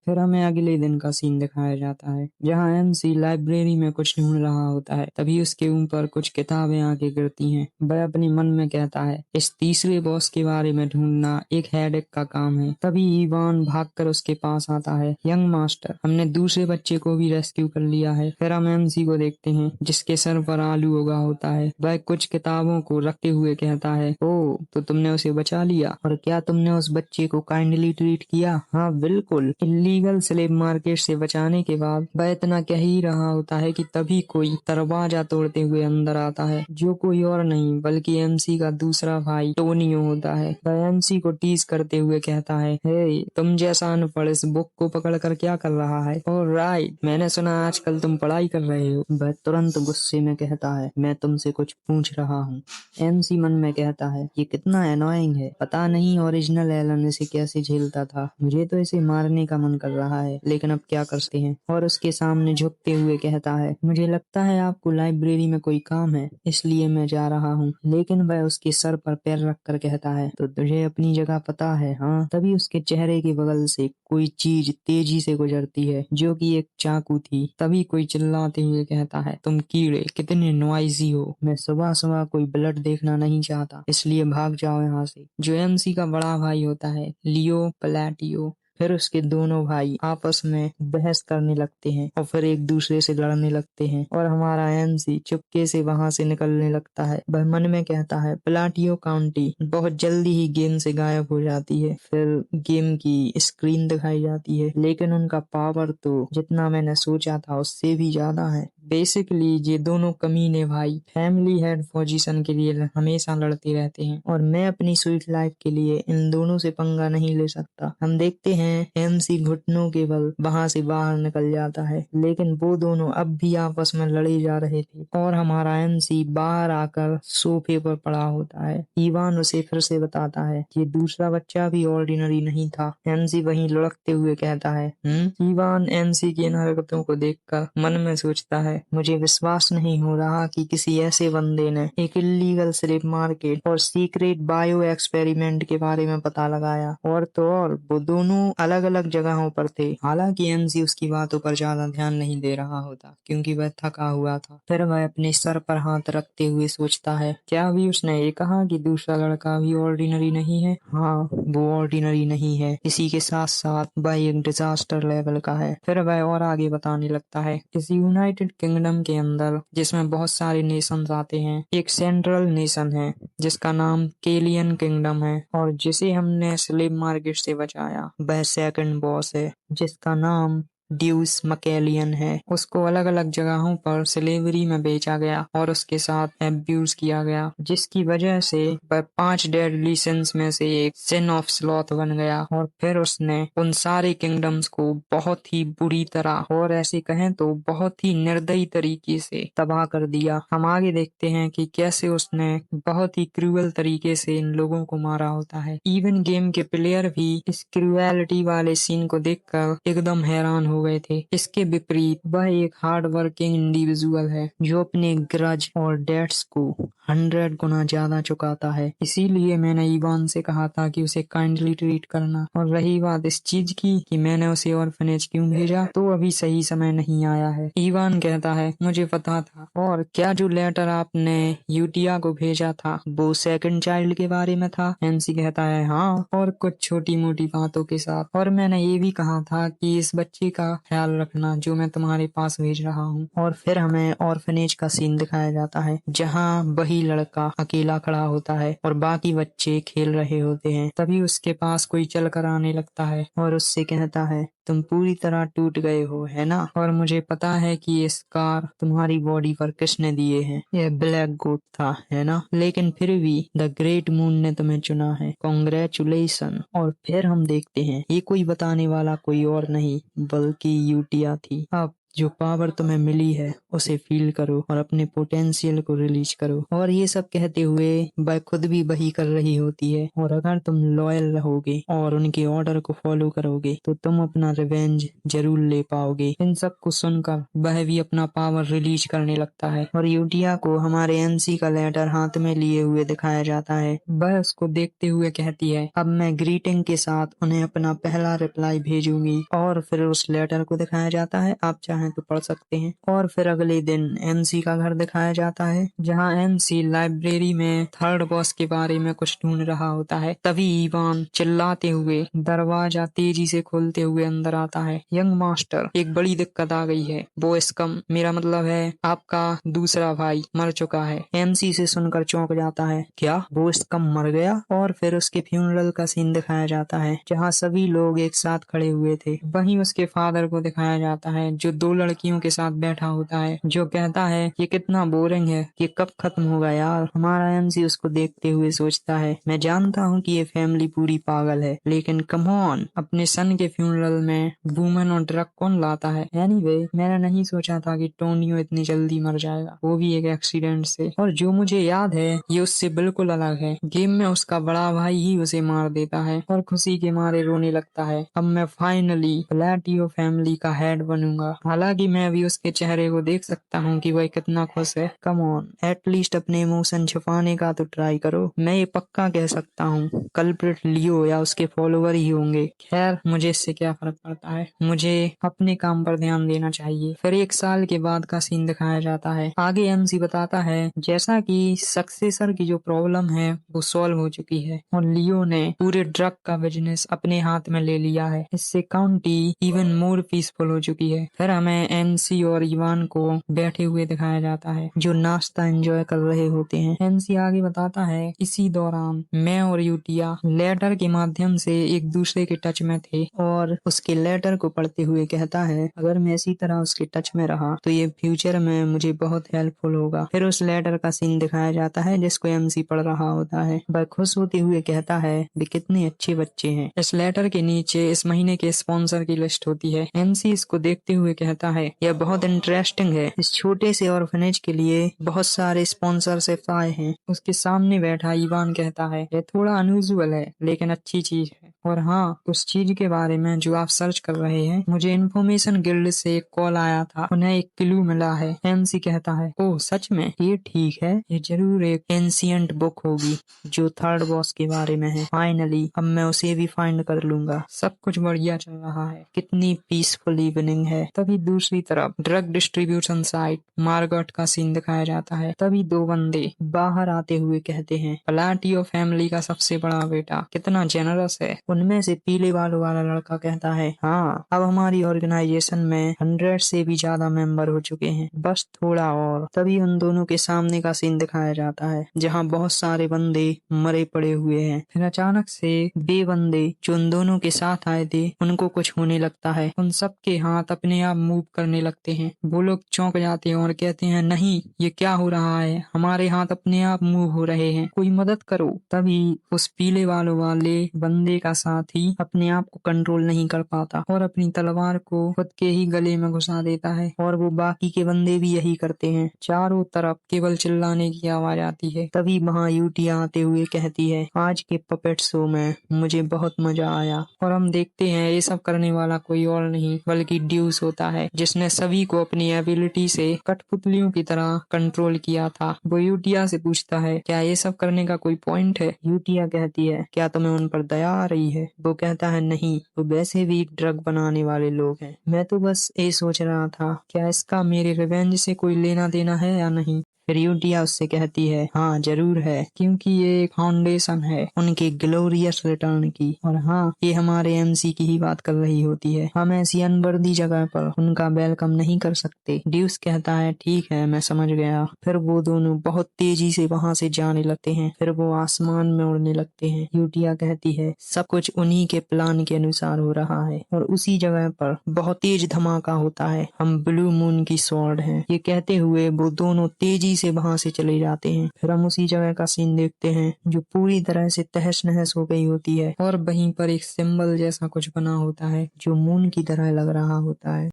फिर हमें अगले दिन का सीन दिखाया जाता है जहाँ एमसी लाइब्रेरी में कुछ ढूंढ रहा होता है। तभी उसके ऊपर कुछ किताबें आके गिरती हैं। वह अपने मन में कहता है इस तीसरे बॉस के बारे में ढूंढना एक हेडेक का काम है। तभी इवान भागकर उसके पास आता है। यंग मास्टर, हमने दूसरे बच्चे को भी रेस्क्यू कर लिया है। फिर हम एमसी को देखते हैं जिसके सर पर आलू उगा होता है। वह कुछ किताबों को रखते हुए कहता है, ओ तो तुमने उसे बचा लिया, और क्या तुमने उस बच्चे को काइंडली ट्रीट किया? हाँ बिल्कुल। इल्लीगल स्लेव मार्केट से बचाने के बाद वह इतना कह ही रहा होता है कि तभी कोई दरवाजा तोड़ते हुए अंदर आता है, जो कोई और नहीं बल्कि एमसी का दूसरा भाई टोनियो होता है। वह एमसी को टीज करते हुए कहता है, हे तुम जैसा अनपढ़ इस बुक को पकड़कर क्या कर रहा है? ओह राइट, मैंने सुना आजकल तुम पढ़ाई कर रहे हो। वह तुरंत गुस्से में कहता है, मैं तुमसे कुछ पूछ रहा हूँ। एमसी मन में कहता है, ये कितना एनोइंग है, पता नहीं ओरिजिनल एलन इसे कैसे झेलता था। मुझे तो इसे मारने का मन कर रहा है, लेकिन अब क्या कर सकते हैं। और उसके सामने झुकते हुए कहता है, मुझे लगता है आपको लाइब्रेरी में कोई काम है, इसलिए मैं जा रहा हूँ। लेकिन वह उसके सर पर पैर रखकर कहता है, तो तुझे अपनी जगह पता है? हाँ। तभी उसके चेहरे के बगल से कोई चीज तेजी से गुजरती है, जो कि एक चाकू थी। तभी कोई चिल्लाते हुए कहता है, तुम कीड़े कितने नॉइजी हो, मैं सुबह सुबह कोई ब्लड देखना नहीं चाहता, इसलिए भाग जाओ यहाँ से। जो एमसी का बड़ा भाई होता है, लियो प्लाटियो, फिर उसके दोनों भाई आपस में बहस करने लगते हैं और फिर एक दूसरे से लड़ने लगते हैं, और हमारा एमसी चुपके से वहां से निकलने लगता है। वह मन में कहता है, प्लाटियो काउंटी बहुत जल्दी ही गेम से गायब हो जाती है। फिर गेम की स्क्रीन दिखाई जाती है, लेकिन उनका पावर तो जितना मैंने सोचा था उससे भी ज्यादा है। बेसिकली ये दोनों कमीने भाई फैमिली हेड पोजीशन के लिए हमेशा लड़ते रहते हैं, और मैं अपनी स्वीट लाइफ के लिए इन दोनों से पंगा नहीं ले सकता। हम देखते हैं एमसी घुटनों के बल वहां से बाहर निकल जाता है, लेकिन वो दोनों अब भी आपस में लड़े जा रहे थे, और हमारा एमसी बाहर आकर सोफे पर पड़ा होता है। इवान उसे फिर से बताता है कि दूसरा बच्चा भी ऑर्डिनरी नहीं था। एमसी वहीं लुढ़कते हुए कहता है, इवान एमसी की इन हरकतों को देखकर मन में सोचता है, मुझे विश्वास नहीं हो रहा कि किसी ऐसे बंदे ने एक इल्लीगल स्लेव मार्केट और सीक्रेट बायो एक्सपेरिमेंट के बारे में पता लगाया। और तो और वो दोनों अलग अलग जगहों पर थे। हालांकि एमसी उसकी बातों पर ज्यादा ध्यान नहीं दे रहा होता, क्योंकि वह थका हुआ था। फिर वह अपने सर पर हाथ रखते हुए सोचता है, क्या अभी उसने ये कहा कि दूसरा लड़का भी ऑर्डिनरी नहीं है? हाँ, वो ऑर्डिनरी नहीं है, इसी के साथ साथ वह एक डिजास्टर लेवल का है। फिर वह और आगे बताने लगता है, इस यूनाइटेड किंगडम के अंदर, जिसमें बहुत सारे नेशंस आते हैं, एक सेंट्रल नेशन है जिसका नाम केलियन किंगडम है, और जिसे हमने स्लेव मार्केट से बचाया वह सेकंड बॉस है, जिसका नाम ड्यूस मकेलियन है। उसको अलग अलग जगहों पर स्लेवरी में बेचा गया और उसके साथ एब्यूज किया गया, जिसकी वजह से वह 5 डेडली सिंस में से एक सिन ऑफ स्लॉथ बन गया। और फिर उसने उन सारे किंगडम्स को बहुत ही बुरी तरह, और ऐसे कहें तो बहुत ही निर्दयी तरीके से तबाह कर दिया। हम आगे देखते हैं कि कैसे उसने बहुत ही क्रूअल तरीके से इन लोगों को मारा होता है। इवन गेम के प्लेयर भी इस क्रूएलिटी वाले सीन को देखकर एकदम हैरान हो गए थे। इसके विपरीत वह एक हार्ड वर्किंग इंडिविजुअल है जो अपने ग्रज और डेट्स को 100 गुना ज्यादा चुकाता है। इसीलिए मैंने इवान से कहा था कि उसे काइंडली ट्रीट करना। और रही बात इस चीज की कि मैंने उसे ऑर्फनेज क्यों भेजा, तो अभी सही समय नहीं आया है। इवान कहता है, मुझे पता था। और क्या जो लेटर आपने यूटिया को भेजा था वो सेकंड चाइल्ड के बारे में था? एमसी कहता है, हाँ, और कुछ छोटी मोटी बातों के साथ। और मैंने ये भी कहा था कि इस बच्चे का ख्याल रखना जो मैं तुम्हारे पास भेज रहा हूँ। और फिर हमें ऑर्फनेज का सीन दिखाया जाता है जहाँ वही लड़का अकेला खड़ा होता है और बाकी बच्चे खेल रहे होते हैं। तभी उसके पास कोई चल कर आने लगता है और उससे कहता है, तुम पूरी तरह टूट गए हो, है ना? और मुझे पता है कि ये स्कार तुम्हारी बॉडी पर किसने दिए हैं। यह ब्लैक गोट था, है ना? लेकिन फिर भी द ग्रेट मून ने तुम्हें चुना है, कॉन्ग्रेचुलेशन। और फिर हम देखते हैं ये कोई बताने वाला कोई और नहीं बल्कि यूटिया थी। अब जो पावर तुम्हें मिली है उसे फील करो और अपने पोटेंशियल को रिलीज करो। और ये सब कहते हुए वह खुद भी वही कर रही होती है। और अगर तुम लॉयल रहोगे और उनके ऑर्डर को फॉलो करोगे तो तुम अपना रिवेंज जरूर ले पाओगे। इन सब को सुनकर वह भी अपना पावर रिलीज करने लगता है और यूटिया को हमारे एनसी का लेटर हाथ में लिए हुए दिखाया जाता है। वह उसको देखते हुए कहती है, अब मैं ग्रीटिंग के साथ उन्हें अपना पहला रिप्लाई भेजूंगी। और फिर उस लेटर को दिखाया जाता है, आप चाहें तो पढ़ सकते हैं। और फिर अगले दिन एनसी का घर दिखाया जाता है, जहाँ एनसी लाइब्रेरी में थर्ड बॉस के बारे में कुछ ढूंढ रहा होता है। तभी इवान चिल्लाते हुए दरवाजा तेजी से खोलते हुए अंदर आता है। यंग मास्टर, एक बड़ी दिक्कत आ गई है। वो स्कम, मेरा मतलब है आपका दूसरा भाई मर चुका है। एमसी से सुनकर चौंक जाता है, क्या वो स्कम मर गया? और फिर उसके फ्यूनरल का सीन दिखाया जाता है, जहाँ सभी लोग एक साथ खड़े हुए थे। वहीं उसके फादर को दिखाया जाता है, जो 2 लड़कियों के साथ बैठा होता है, जो कहता है ये कितना बोरिंग है, ये कब खत्म होगा यार। हमारा एमसी उसको देखते हुए सोचता है, मैं जानता हूँ कि ये फैमिली पूरी पागल है, लेकिन कम ऑन, अपने सन के फ्यूनरल में वुमेन और ड्रग कौन लाता है? एनीवे, मैंने नहीं सोचा था कि टोनियो इतनी जल्दी मर जाएगा, वो भी एक एक्सीडेंट से। और जो मुझे याद है ये उससे बिल्कुल अलग है। गेम में उसका बड़ा भाई ही उसे मार देता है और खुशी के मारे रोने लगता है। अब मैं फाइनली प्लेटियो फैमिली का हेड बनूंगा। हालांकि मैं अभी उसके चेहरे को देख सकता हूँ कि वह कितना खुश है। कम ऑन, एटलीस्ट अपने इमोशन छुपाने का तो ट्राई करो। मैं ये पक्का कह सकता हूँ कल्प्रिट लियो या उसके फॉलोवर ही होंगे। खैर, मुझे इससे क्या फर्क पड़ता है, मुझे अपने काम पर ध्यान देना चाहिए। फिर 1 साल के बाद का सीन दिखाया जाता है। आगे एमसी बताता है, जैसा कि सक्सेसर की जो प्रॉब्लम है वो सॉल्व हो चुकी है और लियो ने पूरे ड्रग का बिजनेस अपने हाथ में ले लिया है। इससे काउंटी इवन मोर पीसफुल हो चुकी है। फिर हमें एमसी और इवान को बैठे हुए दिखाया जाता है, जो नाश्ता एंजॉय कर रहे होते हैं। एमसी आगे बताता है, इसी दौरान मैं और यूटिया लेटर के माध्यम से एक दूसरे के टच में थे और उसके लेटर को पढ़ते हुए कहता है, अगर मैं इसी तरह उसके टच में रहा तो ये फ्यूचर में मुझे बहुत हेल्पफुल होगा। फिर उस लेटर का सीन दिखाया जाता है जिसको एमसी पढ़ रहा होता है। वह खुश होते हुए कहता है, वे कितने अच्छे बच्चे हैं। इस लेटर के नीचे इस महीने के स्पॉन्सर की लिस्ट होती है। एमसी इसको देखते हुए कहता है, यह बहुत इंटरेस्टिंग है। इस छोटे से ऑर्फनेज के लिए बहुत सारे स्पॉन्सरशिप आए हैं। उसके सामने बैठा इवान कहता है, यह थोड़ा अनयूजुअल है लेकिन अच्छी चीज है। और हाँ, उस चीज के बारे में जो आप सर्च कर रहे हैं, मुझे इन्फॉर्मेशन गिल्ड से एक कॉल आया था, उन्हें एक क्लू मिला है। एमसी कहता है, ओह सच में? ये ठीक है, ये जरूर एक एंशिएंट बुक होगी जो थर्ड बॉस के बारे में है। फाइनली अब मैं उसे भी फाइंड कर लूंगा। सब कुछ बढ़िया चल रहा है, कितनी पीसफुल इवनिंग है। तभी दूसरी तरफ ड्रग डिस्ट्रीब्यूशन साइट मार्गट का सीन दिखाया जाता है। तभी 2 बंदे बाहर आते हुए कहते हैं, प्लाटियो फैमिली का सबसे बड़ा बेटा कितना जेनरस है। उनमें से पीले बालों वाला लड़का कहता है, हाँ, अब हमारी ऑर्गेनाइजेशन में 100 से भी ज्यादा मेंबर हो चुके हैं, बस थोड़ा और। तभी उन दोनों के सामने का सीन दिखाया जाता है, जहाँ बहुत सारे बंदे मरे पड़े हुए हैं। फिर अचानक से वे बंदे जो उन दोनों के साथ आए थे, उनको कुछ होने लगता है। उन सब के हाथ अपने आप मूव करने लगते हैं। वो लोग चौंक जाते हैं और कहते हैं, नहीं, ये क्या हो रहा है? हमारे हाथ अपने आप मूव हो रहे हैं, कोई मदद करो। तभी उस पीले बालों वाले बंदे का साथी अपने आप को कंट्रोल नहीं कर पाता और अपनी तलवार को खुद के ही गले में घुसा देता है और वो बाकी के बंदे भी यही करते हैं। चारों तरफ केवल चिल्लाने की आवाज आती है। तभी वहाँ यूटिया आते हुए कहती है, आज के पपेट शो में मुझे बहुत मजा आया। और हम देखते हैं ये सब करने वाला कोई और नहीं बल्कि ड्यूस होता है, जिसने सभी को अपनी एबिलिटी से कठपुतलियों की तरह कंट्रोल किया था। वो यूटिया से पूछता है, क्या ये सब करने का कोई पॉइंट है? यूटिया कहती है, क्या तुम्हें उन पर दया आ रही है? वो कहता है, नहीं, वो वैसे भी ड्रग बनाने वाले लोग हैं। मैं तो बस ये सोच रहा था, क्या इसका मेरे रिवेंज से कोई लेना देना है या नहीं? फिर यूटिया उससे कहती है, हाँ जरूर है, क्योंकि ये एक फाउंडेशन है उनके ग्लोरियस रिटर्न की। और हाँ, ये हमारे एमसी की ही बात कर रही होती है। हम ऐसी अनवर्दी जगह पर उनका वेलकम नहीं कर सकते। ड्यूस कहता है, ठीक है, मैं समझ गया। फिर वो दोनों बहुत तेजी से वहाँ से जाने लगते हैं। फिर वो आसमान में उड़ने लगते हैं। यूटिया कहती है, सब कुछ उन्हीं के प्लान के अनुसार हो रहा है। और उसी जगह पर बहुत तेज धमाका होता है। हम ब्लू मून की स्वॉर्ड हैं। ये कहते हुए वो दोनों तेजी से वहां से चले जाते हैं। फिर हम उसी जगह का सीन देखते हैं जो पूरी तरह से तहस नहस हो गई होती है और वहीं पर एक सिंबल जैसा कुछ बना होता है जो मून की तरह लग रहा होता है।